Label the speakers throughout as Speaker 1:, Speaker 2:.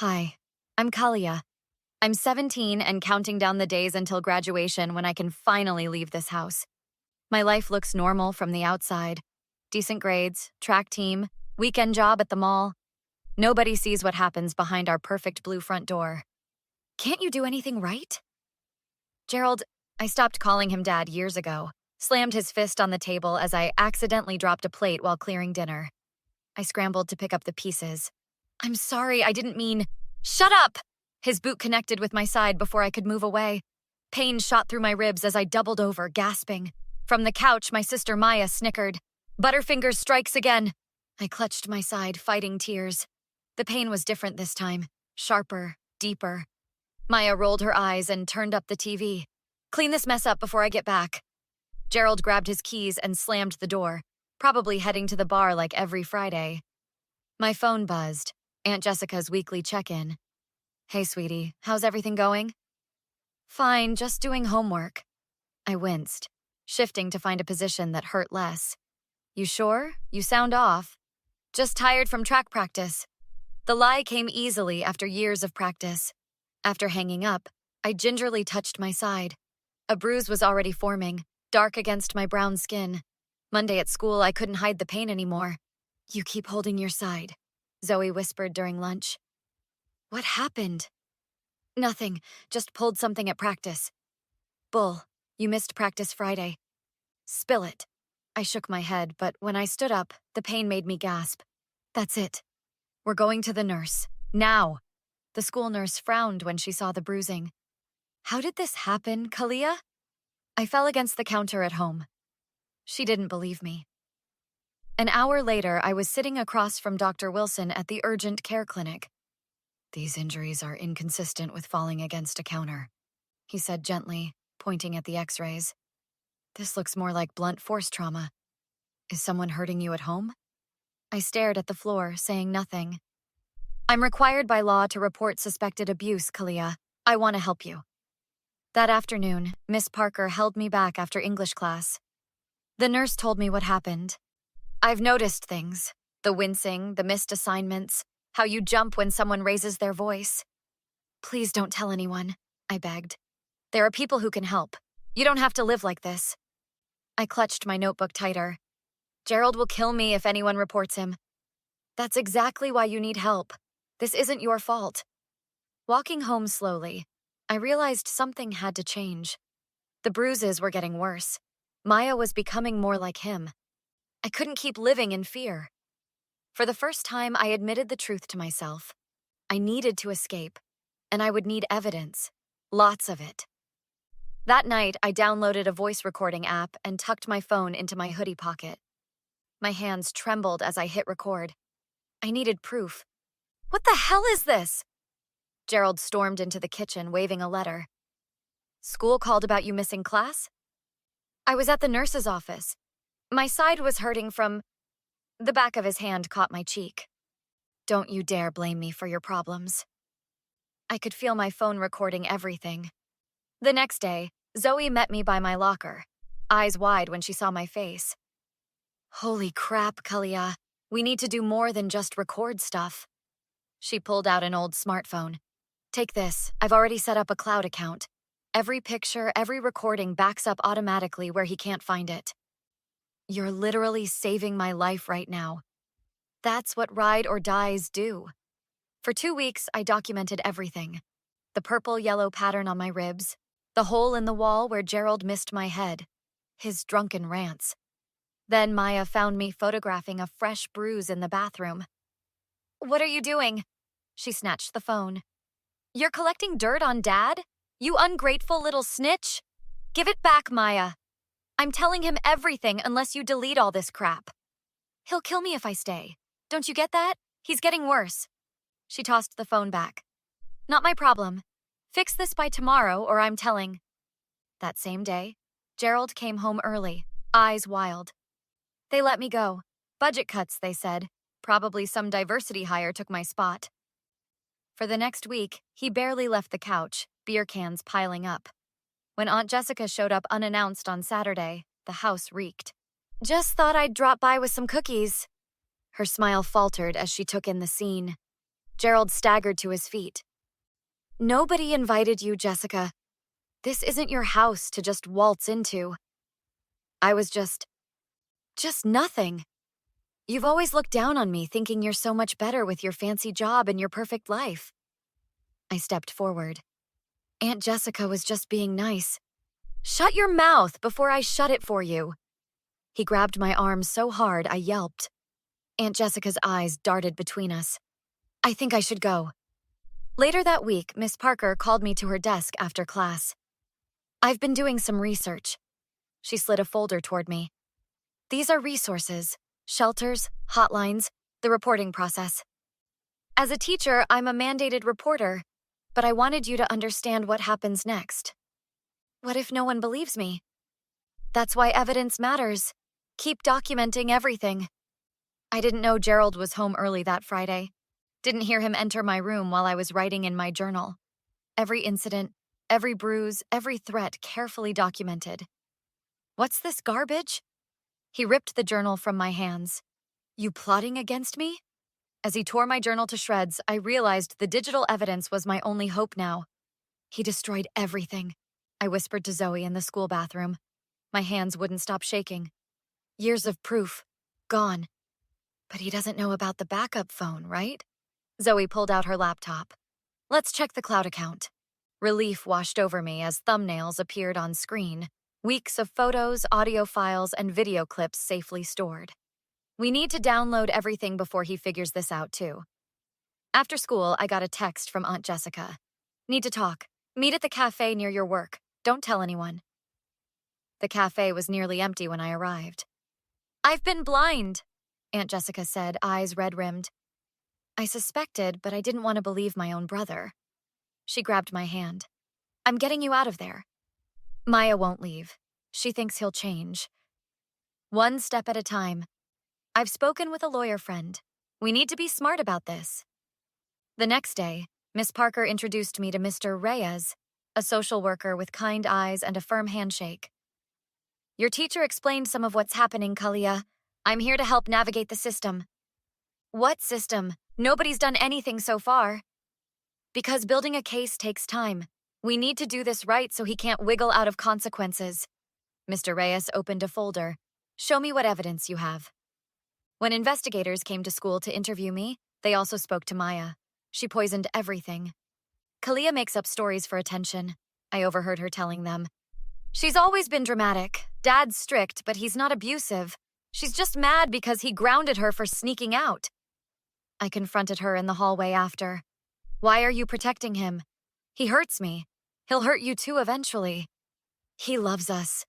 Speaker 1: Hi, I'm Kalia. I'm 17 and counting down the days until graduation when I can finally leave this house. My life looks normal from the outside. Decent grades, track team, weekend job at the mall. Nobody sees what happens behind our perfect blue front door. Can't you do anything right? Gerald, I stopped calling him Dad years ago, slammed his fist on the table as I accidentally dropped a plate while clearing dinner. I scrambled to pick up the pieces. I'm sorry, I didn't mean. Shut up! His boot connected with my side before I could move away. Pain shot through my ribs as I doubled over, gasping. From the couch, my sister Maya snickered. Butterfingers strikes again. I clutched my side, fighting tears. The pain was different this time. Sharper, deeper. Maya rolled her eyes and turned up the TV. Clean this mess up before I get back. Gerald grabbed his keys and slammed the door, probably heading to the bar like every Friday. My phone buzzed. Aunt Jessica's weekly check-in. Hey, sweetie, how's everything going? Fine, just doing homework. I winced, shifting to find a position that hurt less. You sure? You sound off. Just tired from track practice. The lie came easily after years of practice. After hanging up, I gingerly touched my side. A bruise was already forming, dark against my brown skin. Monday at school, I couldn't hide the pain anymore. You keep holding your side, Zoe whispered during lunch. What happened? Nothing, just pulled something at practice. Bull, you missed practice Friday. Spill it. I shook my head, but when I stood up, the pain made me gasp. That's it. We're going to the nurse. Now. The school nurse frowned when she saw the bruising. How did this happen, Kalia? I fell against the counter at home. She didn't believe me. An hour later, I was sitting across from Dr. Wilson at the urgent care clinic. These injuries are inconsistent with falling against a counter, he said gently, pointing at the x-rays. This looks more like blunt force trauma. Is someone hurting you at home? I stared at the floor, saying nothing. I'm required by law to report suspected abuse, Kalia. I want to help you. That afternoon, Miss Parker held me back after English class. The nurse told me what happened. I've noticed things. The wincing, the missed assignments, how you jump when someone raises their voice. Please don't tell anyone, I begged. There are people who can help. You don't have to live like this. I clutched my notebook tighter. Gerald will kill me if anyone reports him. That's exactly why you need help. This isn't your fault. Walking home slowly, I realized something had to change. The bruises were getting worse. Maya was becoming more like him. I couldn't keep living in fear. For the first time, I admitted the truth to myself. I needed to escape, and I would need evidence. Lots of it. That night, I downloaded a voice recording app and tucked my phone into my hoodie pocket. My hands trembled as I hit record. I needed proof. What the hell is this? Gerald stormed into the kitchen, waving a letter. School called about you missing class? I was at the nurse's office. My side was hurting from... The back of his hand caught my cheek. Don't you dare blame me for your problems. I could feel my phone recording everything. The next day, Zoe met me by my locker, eyes wide when she saw my face. Holy crap, Kalia. We need to do more than just record stuff. She pulled out an old smartphone. Take this. I've already set up a cloud account. Every picture, every recording backs up automatically where he can't find it. You're literally saving my life right now. That's what ride or dies do. For 2 weeks, I documented everything. The purple-yellow pattern on my ribs, the hole in the wall where Gerald missed my head, his drunken rants. Then Maya found me photographing a fresh bruise in the bathroom. What are you doing? She snatched the phone. You're collecting dirt on Dad? You ungrateful little snitch? Give it back, Maya. I'm telling him everything unless you delete all this crap. He'll kill me if I stay. Don't you get that? He's getting worse. She tossed the phone back. Not my problem. Fix this by tomorrow or I'm telling. That same day, Gerald came home early, eyes wild. They let me go. Budget cuts, they said. Probably some diversity hire took my spot. For the next week, he barely left the couch, beer cans piling up. When Aunt Jessica showed up unannounced on Saturday, the house reeked. Just thought I'd drop by with some cookies. Her smile faltered as she took in the scene. Gerald staggered to his feet. Nobody invited you, Jessica. This isn't your house to just waltz into. I was just nothing. You've always looked down on me, thinking you're so much better with your fancy job and your perfect life. I stepped forward. Aunt Jessica was just being nice. Shut your mouth before I shut it for you. He grabbed my arm so hard I yelped. Aunt Jessica's eyes darted between us. I think I should go. Later that week, Miss Parker called me to her desk after class. I've been doing some research. She slid a folder toward me. These are resources, shelters, hotlines, the reporting process. As a teacher, I'm a mandated reporter, but I wanted you to understand what happens next. What if no one believes me? That's why evidence matters. Keep documenting everything. I didn't know Gerald was home early that Friday. Didn't hear him enter my room while I was writing in my journal. Every incident, every bruise, every threat carefully documented. What's this garbage? He ripped the journal from my hands. You plotting against me? As he tore my journal to shreds, I realized the digital evidence was my only hope now. He destroyed everything, I whispered to Zoe in the school bathroom. My hands wouldn't stop shaking. Years of proof. Gone. But he doesn't know about the backup phone, right? Zoe pulled out her laptop. Let's check the cloud account. Relief washed over me as thumbnails appeared on screen. Weeks of photos, audio files, and video clips safely stored. We need to download everything before he figures this out, too. After school, I got a text from Aunt Jessica. Need to talk. Meet at the cafe near your work. Don't tell anyone. The cafe was nearly empty when I arrived. I've been blind, Aunt Jessica said, eyes red-rimmed. I suspected, but I didn't want to believe my own brother. She grabbed my hand. I'm getting you out of there. Maya won't leave. She thinks he'll change. One step at a time. I've spoken with a lawyer friend. We need to be smart about this. The next day, Miss Parker introduced me to Mr. Reyes, a social worker with kind eyes and a firm handshake. Your teacher explained some of what's happening, Kalia. I'm here to help navigate the system. What system? Nobody's done anything so far. Because building a case takes time. We need to do this right so he can't wiggle out of consequences. Mr. Reyes opened a folder. Show me what evidence you have. When investigators came to school to interview me, they also spoke to Maya. She poisoned everything. Kalia makes up stories for attention, I overheard her telling them. She's always been dramatic. Dad's strict, but he's not abusive. She's just mad because he grounded her for sneaking out. I confronted her in the hallway after. Why are you protecting him? He hurts me. He'll hurt you too eventually. He loves us.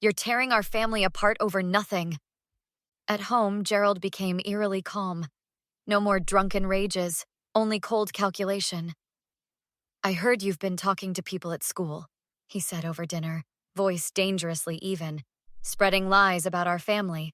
Speaker 1: You're tearing our family apart over nothing. At home, Gerald became eerily calm. No more drunken rages, only cold calculation. I heard you've been talking to people at school, he said over dinner, voice dangerously even, spreading lies about our family.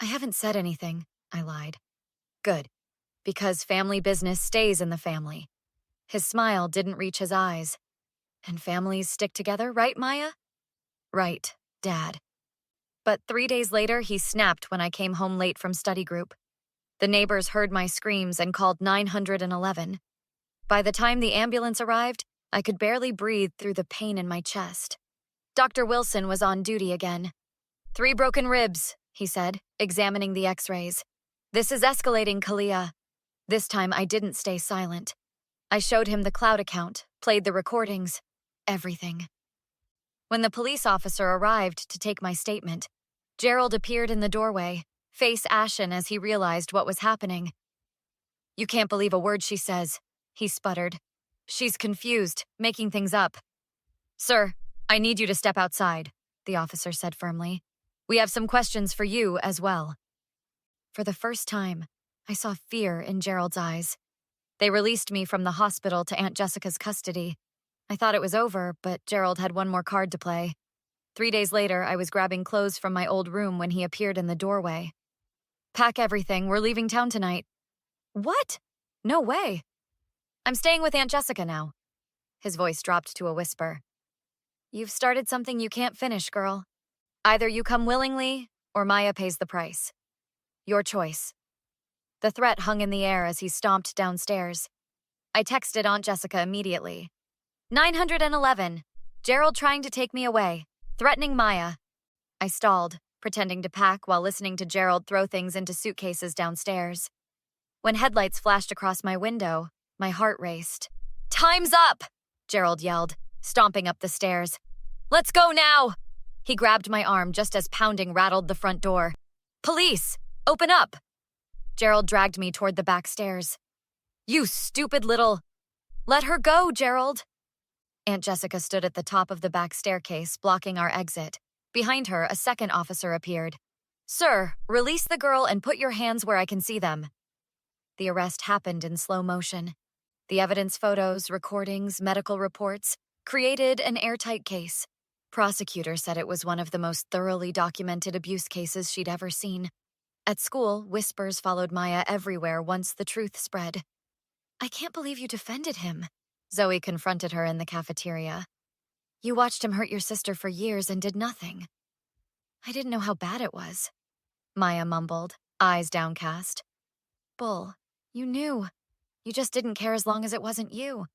Speaker 1: I haven't said anything, I lied. Good, because family business stays in the family. His smile didn't reach his eyes. And families stick together, right, Maya? Right, Dad. But 3 days later, he snapped when I came home late from study group. The neighbors heard my screams and called 911. By the time the ambulance arrived, I could barely breathe through the pain in my chest. Dr. Wilson was on duty again. 3 broken ribs, he said, examining the x-rays. This is escalating, Kalia. This time I didn't stay silent. I showed him the cloud account, played the recordings, everything. When the police officer arrived to take my statement, Gerald appeared in the doorway, face ashen as he realized what was happening. You can't believe a word she says, he sputtered. She's confused, making things up. Sir, I need you to step outside, the officer said firmly. We have some questions for you as well. For the first time, I saw fear in Gerald's eyes. They released me from the hospital to Aunt Jessica's custody. I thought it was over, but Gerald had one more card to play. 3 days later, I was grabbing clothes from my old room when he appeared in the doorway. Pack everything, we're leaving town tonight. What? No way. I'm staying with Aunt Jessica now. His voice dropped to a whisper. You've started something you can't finish, girl. Either you come willingly, or Maya pays the price. Your choice. The threat hung in the air as he stomped downstairs. I texted Aunt Jessica immediately. 911. Gerald trying to take me away, threatening Maya. I stalled, pretending to pack while listening to Gerald throw things into suitcases downstairs. When headlights flashed across my window, my heart raced. Time's up! Gerald yelled, stomping up the stairs. Let's go now! He grabbed my arm just as pounding rattled the front door. Police! Open up! Gerald dragged me toward the back stairs. You stupid little... Let her go, Gerald! Aunt Jessica stood at the top of the back staircase, blocking our exit. Behind her, a second officer appeared. Sir, release the girl and put your hands where I can see them. The arrest happened in slow motion. The evidence photos, recordings, medical reports created an airtight case. Prosecutor said it was one of the most thoroughly documented abuse cases she'd ever seen. At school, whispers followed Maya everywhere once the truth spread. I can't believe you defended him, Zoe confronted her in the cafeteria. You watched him hurt your sister for years and did nothing. I didn't know how bad it was, Maya mumbled, eyes downcast. Bull, you knew. You just didn't care as long as it wasn't you.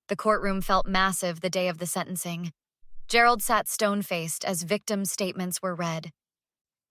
Speaker 1: The courtroom felt massive the day of the sentencing. Gerald sat stone-faced as victim statements were read.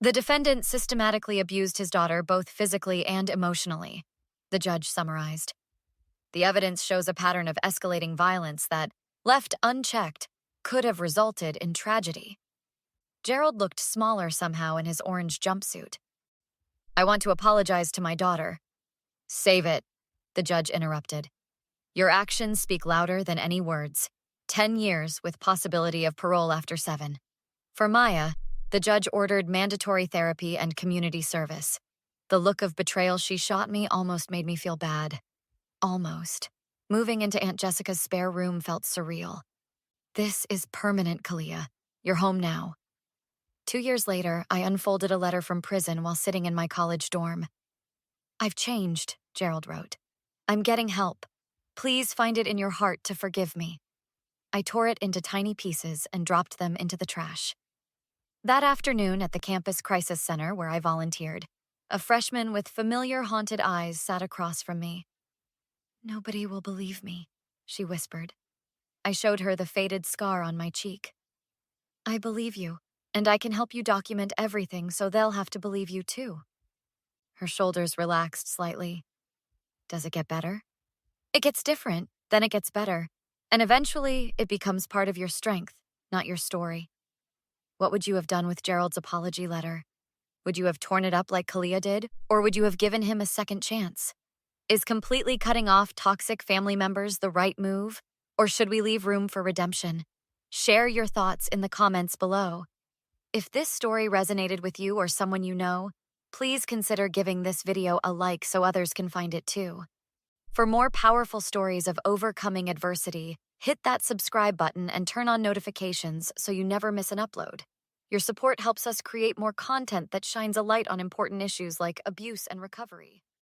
Speaker 1: The defendant systematically abused his daughter both physically and emotionally, the judge summarized. The evidence shows a pattern of escalating violence that, left unchecked, could have resulted in tragedy. Gerald looked smaller somehow in his orange jumpsuit. I want to apologize to my daughter. Save it, the judge interrupted. Your actions speak louder than any words. 10 years with possibility of parole after 7. For Maya, the judge ordered mandatory therapy and community service. The look of betrayal she shot me almost made me feel bad. Almost. Moving into Aunt Jessica's spare room felt surreal. This is permanent, Kalia. You're home now. 2 years later, I unfolded a letter from prison while sitting in my college dorm. I've changed, Gerald wrote. I'm getting help. Please find it in your heart to forgive me. I tore it into tiny pieces and dropped them into the trash. That afternoon at the campus crisis center where I volunteered, a freshman with familiar haunted eyes sat across from me. Nobody will believe me, she whispered. I showed her the faded scar on my cheek. I believe you, and I can help you document everything so they'll have to believe you too. Her shoulders relaxed slightly. Does it get better? It gets different, then it gets better, and eventually it becomes part of your strength, not your story. What would you have done with Gerald's apology letter? Would you have torn it up like Kalia did, or would you have given him a second chance? Is completely cutting off toxic family members the right move, or should we leave room for redemption? Share your thoughts in the comments below. If this story resonated with you or someone you know, please consider giving this video a like so others can find it too. For more powerful stories of overcoming adversity, hit that subscribe button and turn on notifications so you never miss an upload. Your support helps us create more content that shines a light on important issues like abuse and recovery.